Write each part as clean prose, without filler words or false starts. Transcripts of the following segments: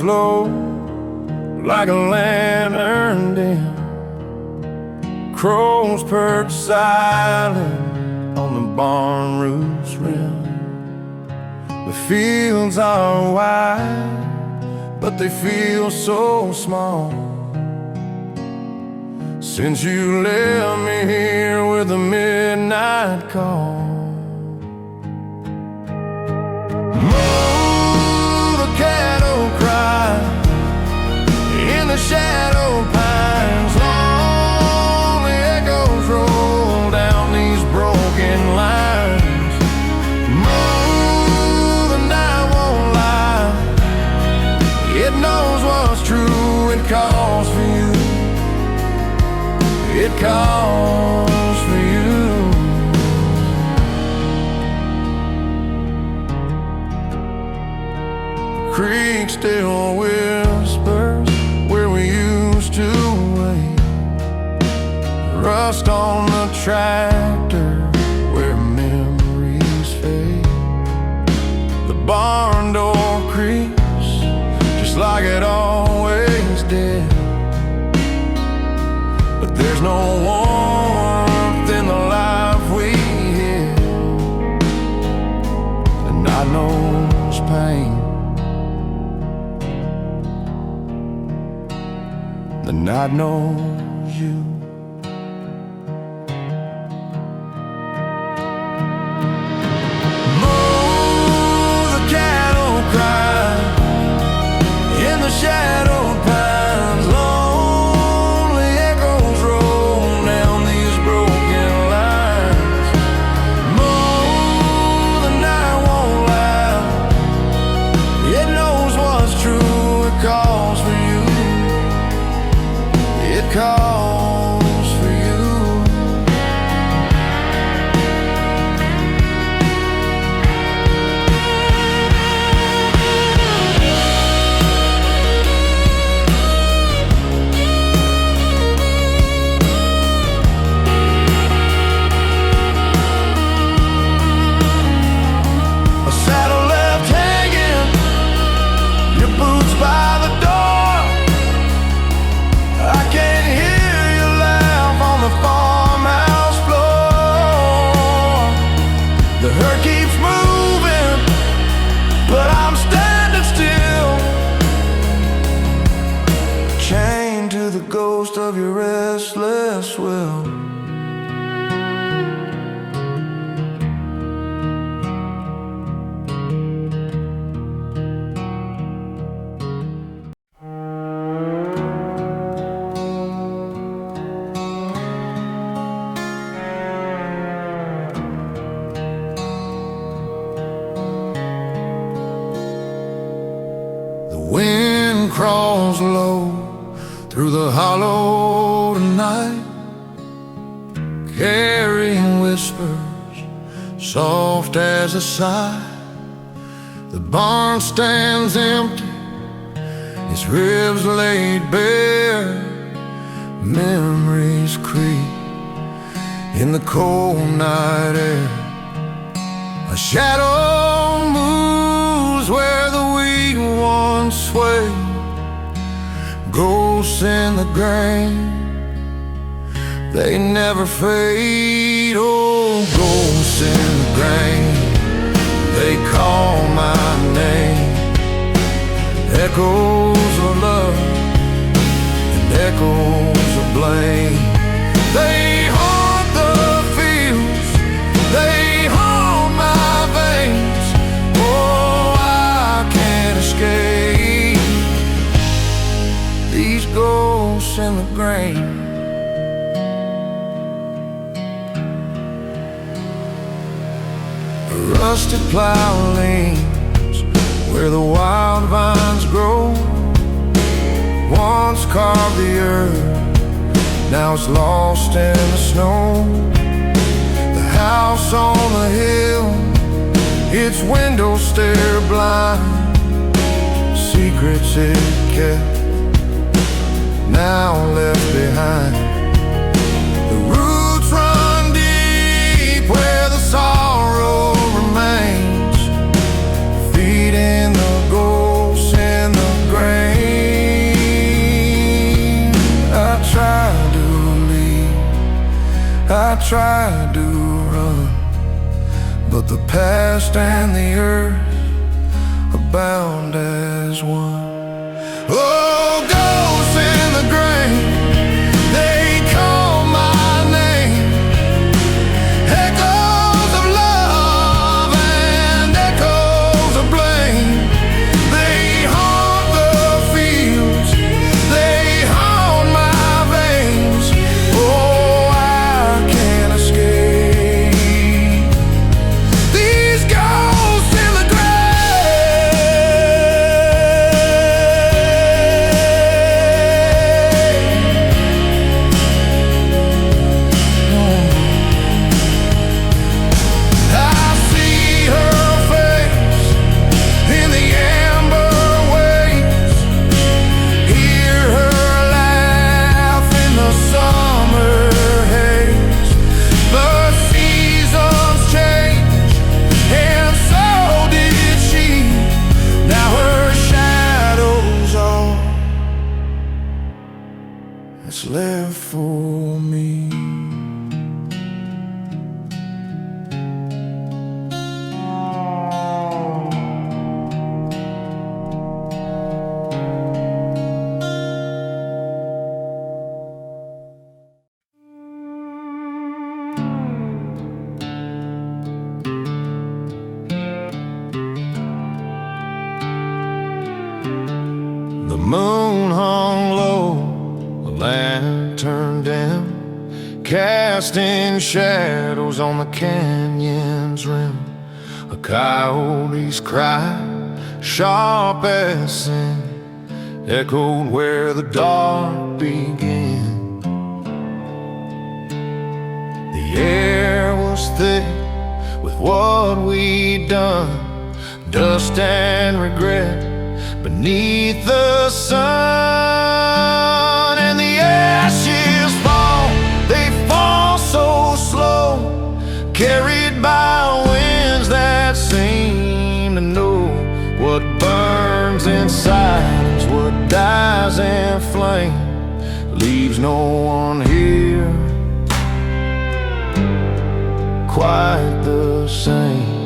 glow like a lantern dim. Crows perch silent on the barn roof's rim. The fields are wide, but they feel so small, since you left me here with a midnight call. The cattle cry in the shadow pines. Lonely echoes roll down these broken lines. The night won't lie, it knows what's true. It calls for you, it calls for you. The creek still whispers where we used to wait. Rust on the tractor where memories fade. The barn door creaks just like it always did, but there's no warmth in the life we hid. The night knows pain, the night knows you. Mow the cattle cry in the shadowed pines. Lonely echoes roll down these broken lines. Mow the night won't lie, it knows what's true. It calls for you, it calls for you. A saddle left hanging, your boots by the door. I can't hear you laugh on the farmhouse floor. The herd keeps moving, but I'm standing still, chained to the ghost of your restless will. The wind crawls low through the hollow tonight, carrying whispers soft as a sigh. The barn stands empty, its ribs laid bare. Memories creep in the cold night air. A shadow moves where the weak once swayed. Ghosts in the grain, they never fade. Oh, ghosts in the grain, they call my name. Echoes of love and echoes of blame. They haunt the fields, they haunt my veins. Oh, I can't escape these ghosts in the grain. A rusted plow leans where the wild vines grow. Once carved the earth, now it's lost in the snow. The house on the hill, its windows stare blind. Secrets it kept, now left behind. The roots run deep where the sorrow remains, feeding the ghosts in the grave. tried to run, but the past and the earth are bound as one. Oh, ghosts in the grain, they call my name. Echoes of love and echoes of blame. They haunt the fields, they haunt my veins. Oh, I can't escape these ghosts in the that's left for me. The moon hung low, the lantern dim, casting shadows on the canyon's rim. A coyote's cry, sharp as sin, echoed where the dark began. The air was thick with what we'd done, dust and regret beneath the sun. And the ashes fall, they fall so slow, carried by winds that seem to know what burns in silence, what dies in flame, leaves no one here quite the same.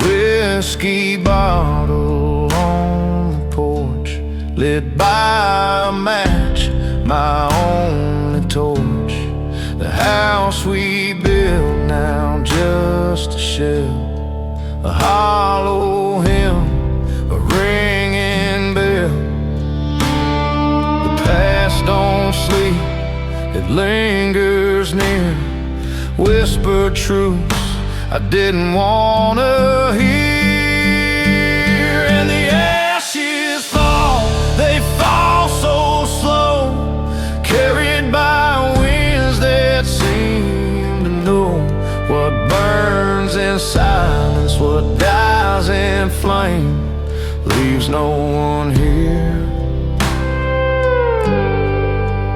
Whiskey bottle on the porch, lit by a match, my only torch. The house we built now just a shell, a hollow hymn, a ringing bell. The past don't sleep, it lingers near, whispered truths I didn't wanna hear. And the ashes fall, they fall so slow, carried by winds that seem to know what burns in silence, what dies in flame, leaves no one here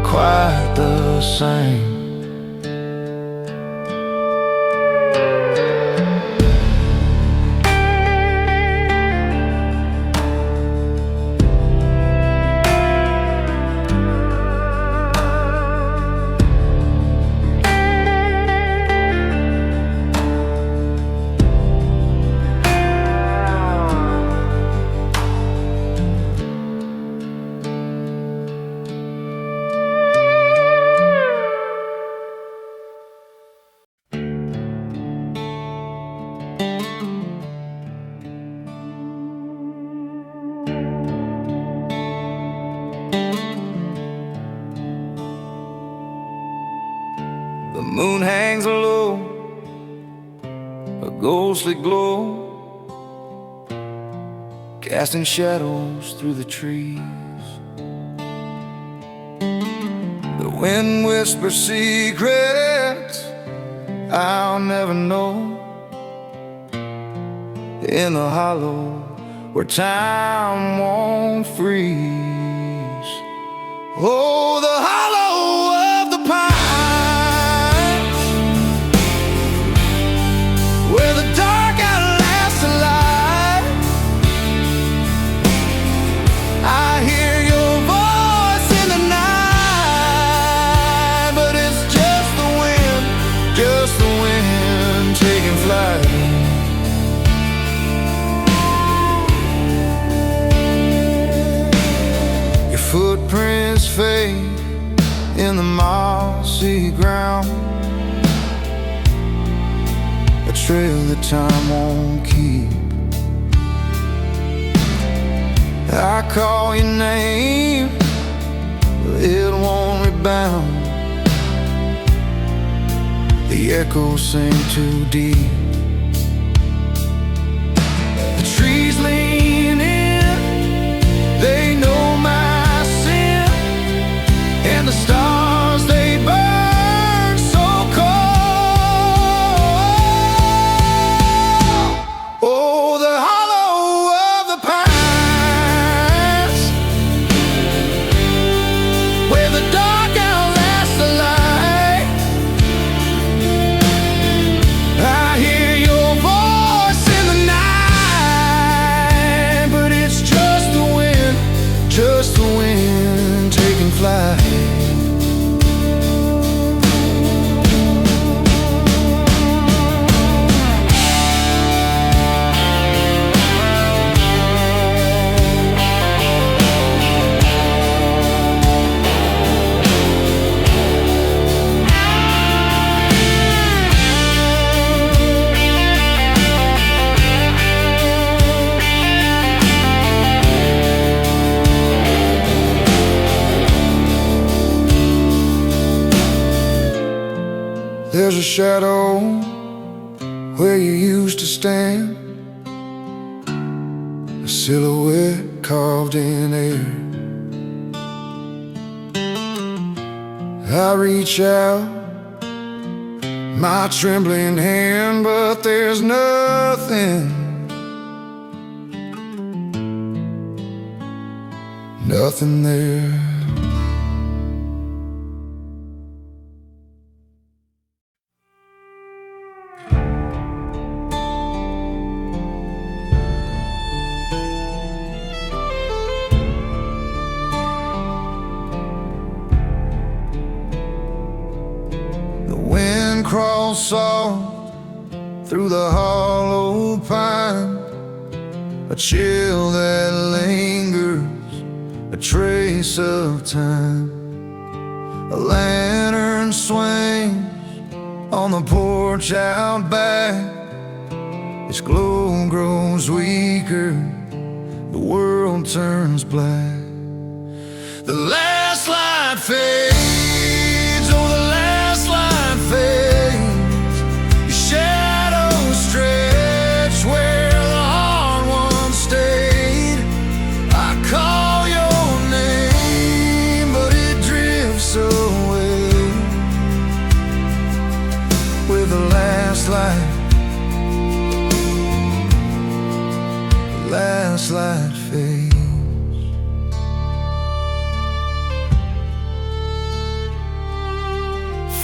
quite the same. The moon hangs low, a ghostly glow, casting shadows through the trees. The wind whispers secrets I'll never know, in the hollow where time won't freeze. Oh, the hollow of the pines, where the dark outlasts the light. taking flight. Your footprints fade in the mossy ground, a trail that time won't keep. I call your name, but it won't rebound. The echoes sing too deep. The trees lean in, they know my sin, and the stars they burn so cold. Oh, the hollow of the pines, where the dark outlasts the light. I hear your voice in the night, but it's just the wind taking flight. There's a shadow where you used to stand, a silhouette carved in air. I reach out my trembling hand, but there's nothing there. Crawl soft through the hollow pine, a chill that lingers, a trace of time. A lantern swings on the porch out back, its glow grows weaker, the world turns black. The last light fades, oh the last light fades. Shadows stretch where the heart once stayed. I call your name, but it drifts away with the last light. The last light fades.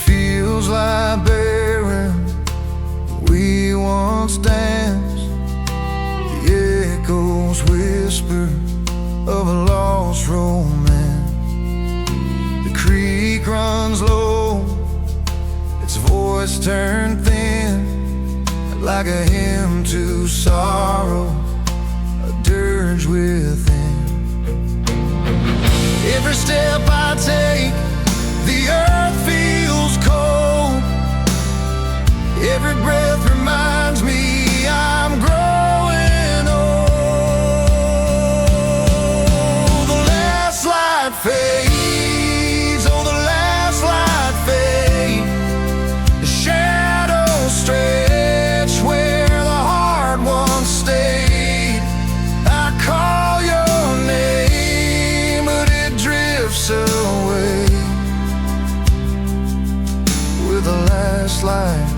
Feels like barren we once danced. The echoes whisper of a lost romance. The creek runs low, its voice turned thin, like a hymn to sorrow, a dirge within. Every step I take, the earth feels cold. Every breath reminds me I'm growing old. The last light fades, oh the last light fades. The shadows stretch where the heart once stayed. I call your name, but it drifts away with the last light.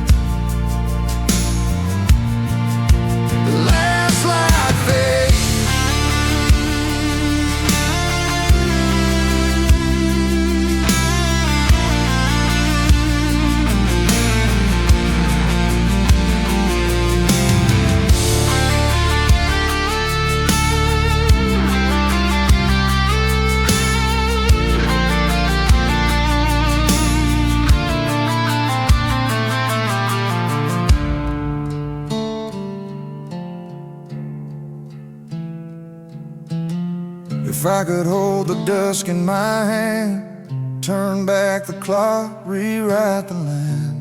If I could hold the dusk in my hand, turn back the clock, rewrite the land.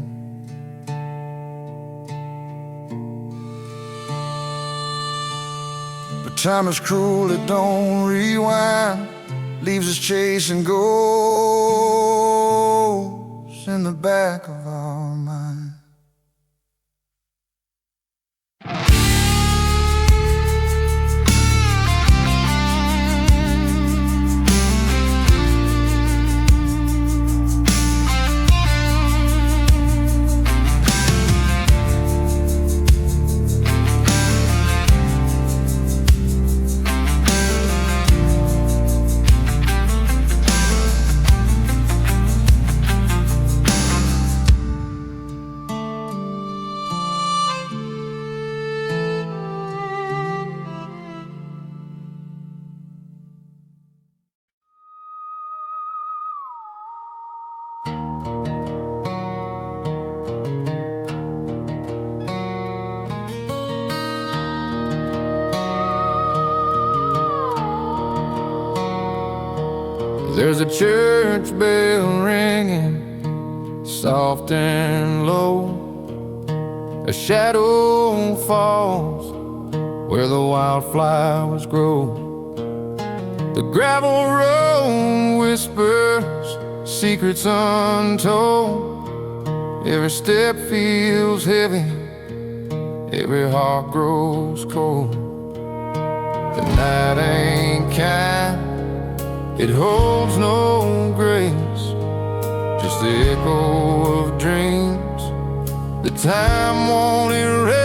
But time is cruel, it don't rewind, leaves us chasing ghosts in the back of our mind. There's a church bell ringing, soft and low. A shadow falls where the wildflowers grow. The gravel road whispers secrets untold. Every step feels heavy, every heart grows cold. The night ain't kind, it holds no grace, just the echo of dreams that time won't erase.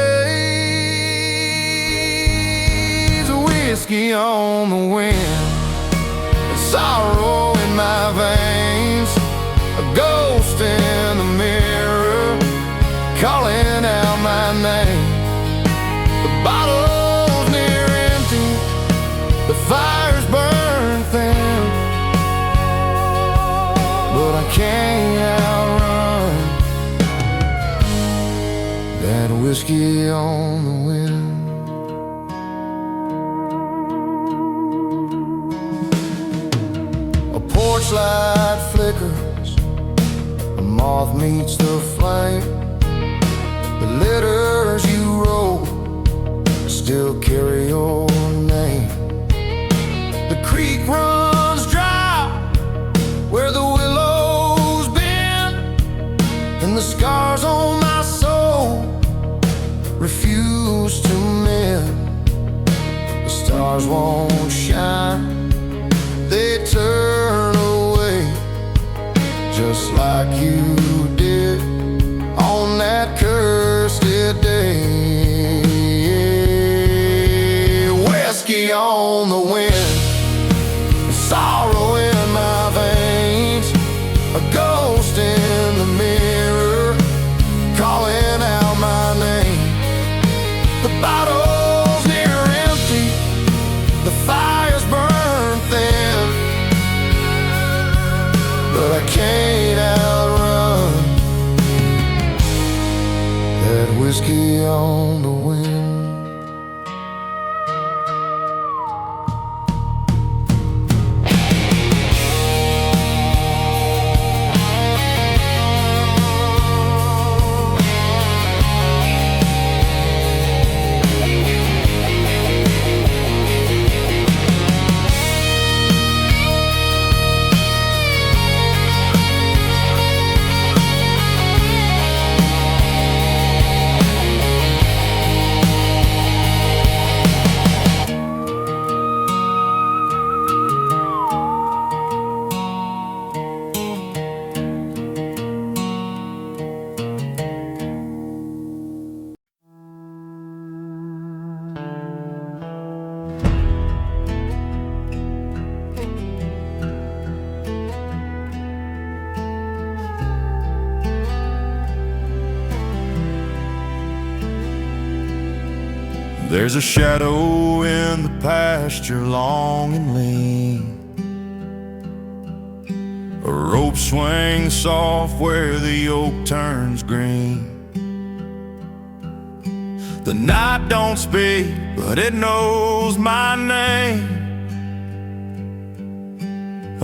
Whiskey on the wind, and sorrow in my veins, a ghost in the mirror calling out my name. The bottle's near empty, the fire's burned thin, but I can't outrun that whiskey on the wind. A porch light flickers, a moth meets the flame. The letters you wrote still carry your name. The creek runs dry where the willows bend, and the scars on my soul refuse to mend. The stars won't shine, they turn away, just like you did on that cursed day. Whiskey on the wind, sorrow in my veins, a ghost in the mirror calling out my name. The bottle's near empty, the fire's burned thin, but I can't outrun that whiskey on the wind. There's a shadow in the pasture long and lean. A rope swings soft where the oak turns green. The night don't speak, but it knows my name.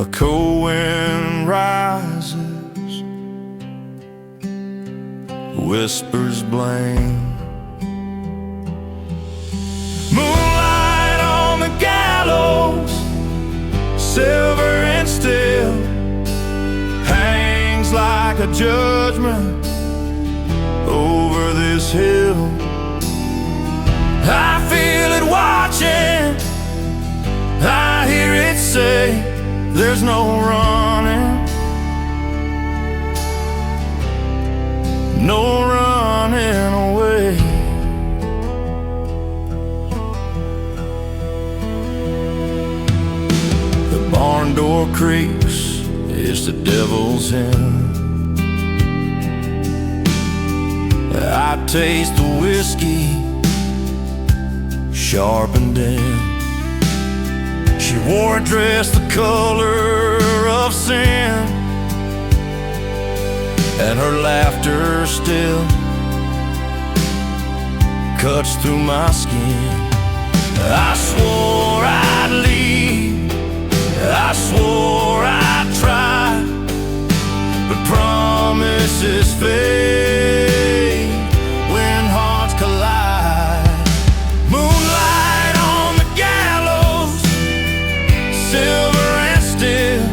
A cold wind rises, whispers blame. Moonlight on the gallows, silver and steel, hangs like a judgment over this hill. I feel it watching, I hear it say, there's no running, no running away. The barn door creaks, it's the devil's in. I taste the whiskey, sharpened in. She wore a dress the color of sin, and her laughter still cuts through my skin. I swore I'd leave, I swore I'd try, but promises fade when hearts collide. Moonlight on the gallows, silver and steel,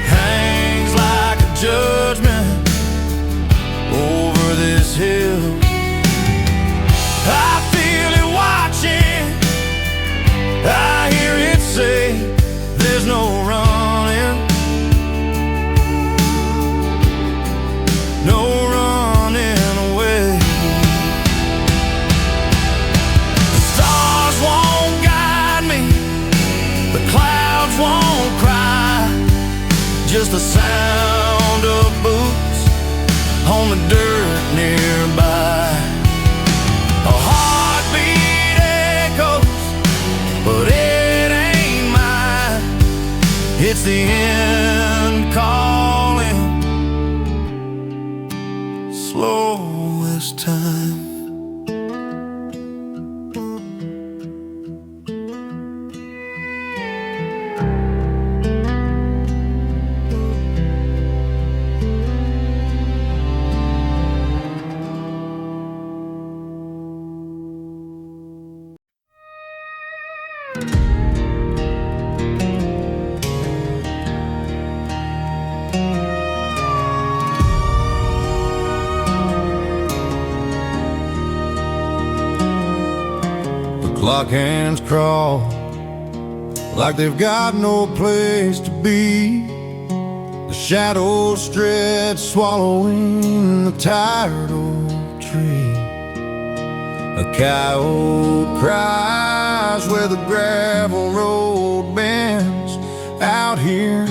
hangs like a judgment over this hill. I feel it watching, I hear it say, there's no running, no running away. The stars won't guide me, the clouds won't cry, just the sound of boots on the dirt nearby. A heartbeat echoes, but it ain't mine. It's the end calling, slow this time. Clock hands crawl like they've got no place to be. The shadows stretch, swallowing the tired old tree. A coyote cries where the gravel road bends. Out here,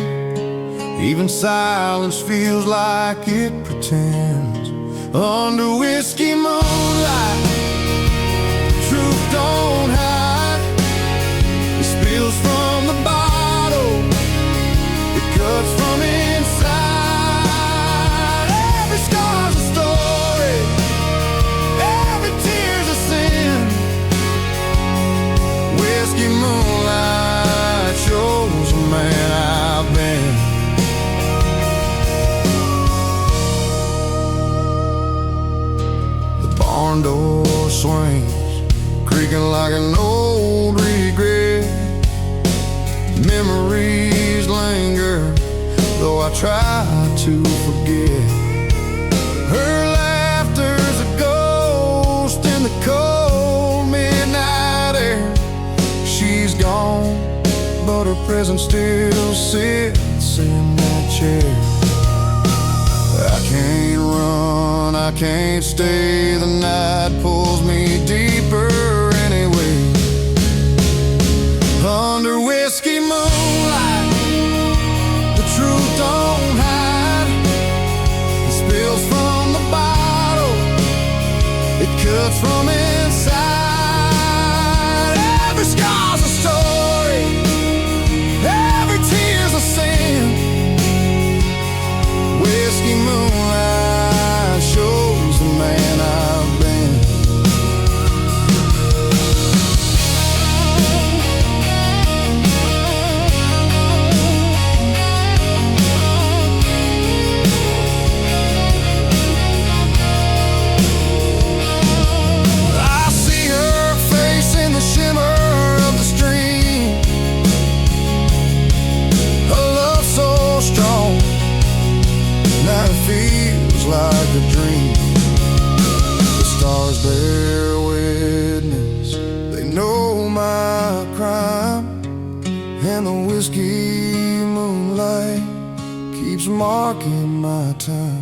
even silence feels like it pretends. Under whiskey moonlight, truth don't hide. It spills from the bottle, it cuts from inside. Every scar's a story, every tear's a sin. Whiskey moonlight shows the man I've been. The barn door swings, creaking like an old regret. Memories linger, though I try to forget. Her laughter's a ghost in the cold midnight air. She's gone, but her presence still sits in that chair. I can't run, I can't stay. The night pulls me deeper anyway. Under whiskey moonlight, the truth don't hide. It spills from the bottle, it cuts from inside. Every scar's a story, every tear's a sin. Whiskey moonlight shows the man I've been. marking my time.